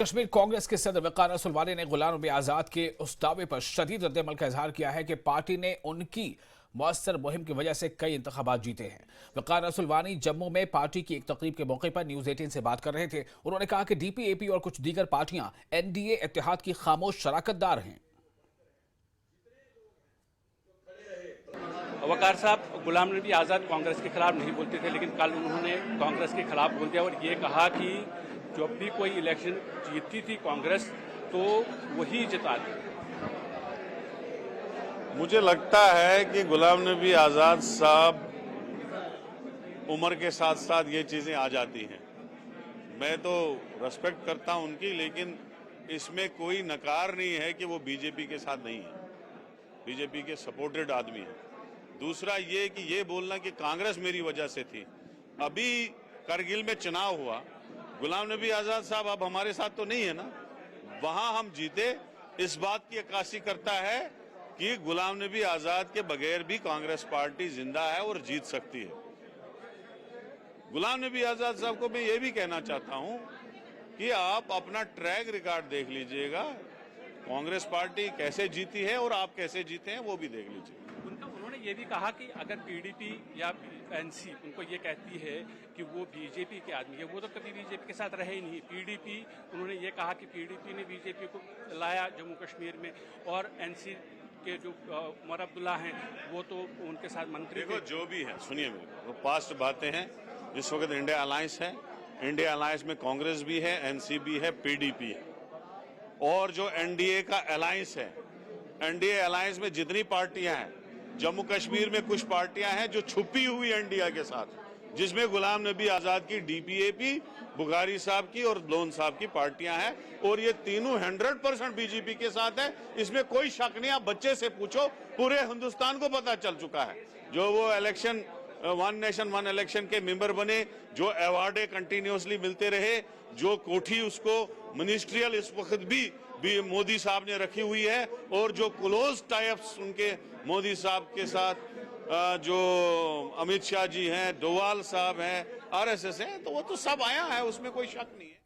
कश्मीर कांग्रेस के सदर वकार रसूलवानी ने गुलाम नबी आजाद के उस दावे पर शदीद रद्द-ए-अमल का इजहार किया है कि पार्टी ने उनकी मौसर मुहिम की वजह से कई इंतखाबात जीते हैं। वकार रसूलवानी जम्मू में पार्टी की एक तकरीब के मौके पर न्यूज 18 से बात कर रहे थे। उन्होंने कहा कि डीपीएपी और कुछ दीगर पार्टियां एनडीए इत्तेहाद की खामोश शराकतदार हैं। वकार साहब गुलाम नबी आज़ाद कांग्रेस के खिलाफ नहीं बोलते थे, लेकिन कल उन्होंने कांग्रेस के खिलाफ बोल दिया और ये कहा कि जब भी कोई इलेक्शन जीतती थी कांग्रेस तो वही जिताती। मुझे लगता है कि गुलाम नबी आज़ाद साहब उम्र के साथ साथ ये चीज़ें आ जाती हैं। मैं तो रेस्पेक्ट करता हूं उनकी, लेकिन इसमें कोई नकार नहीं है कि वो बीजेपी के साथ नहीं है, बीजेपी के सपोर्टेड आदमी है। दूसरा ये कि ये बोलना कि कांग्रेस मेरी वजह से थी। अभी करगिल में चुनाव हुआ, गुलाम नबी आज़ाद साहब अब हमारे साथ तो नहीं है ना, वहां हम जीते। इस बात की अक्कासी करता है कि गुलाम नबी आज़ाद के बगैर भी कांग्रेस पार्टी जिंदा है और जीत सकती है। गुलाम नबी आज़ाद साहब को मैं ये भी कहना चाहता हूं कि आप अपना ट्रैक रिकॉर्ड देख लीजिएगा, कांग्रेस पार्टी कैसे जीती है और आप कैसे जीते हैं वो भी देख लीजिए। उन्होंने ये भी कहा कि अगर पीडीपी या एनसी उनको ये कहती है कि वो बीजेपी के आदमी है, वो तो कभी बीजेपी के साथ रहे ही नहीं। पीडीपी, उन्होंने ये कहा कि पीडीपी ने बीजेपी को लाया जम्मू कश्मीर में, और एनसी के जो उमर अब्दुल्ला हैं वो तो उनके साथ मंत्री। देखो जो भी है, सुनिए मेरे, वो पास्ट बातें हैं। जिस वक्त इंडिया अलायंस है, इंडिया अलायंस में कांग्रेस भी है, एनसी भी है, पीडीपी है, और जो एनडीए का अलायंस है, एनडीए अलायंस में जितनी पार्टियां हैं, जम्मू कश्मीर में कुछ पार्टियां हैं जो छुपी हुई एनडीए के साथ, जिसमें गुलाम नबी आजाद की डीपीएपी, बुखारी साहब की और लोन साहब की पार्टियां हैं, और ये तीनों 100% बीजेपी के साथ है। इसमें कोई शक नहीं। आप बच्चे से पूछो, पूरे हिंदुस्तान को पता चल चुका है। जो वो election one nation one election के मेंबर बने, जो अवार्डे कंटिन्यूसली मिलते रहे, जो कोठी उसको मिनिस्ट्रियल इस वक्त भी मोदी साहब ने रखी हुई है, और जो क्लोज टाइप्स उनके मोदी साहब के साथ जो अमित शाह जी हैं, डोवाल साहब हैं, आरएसएस हैं, तो वो तो सब आया है, उसमें कोई शक नहीं है।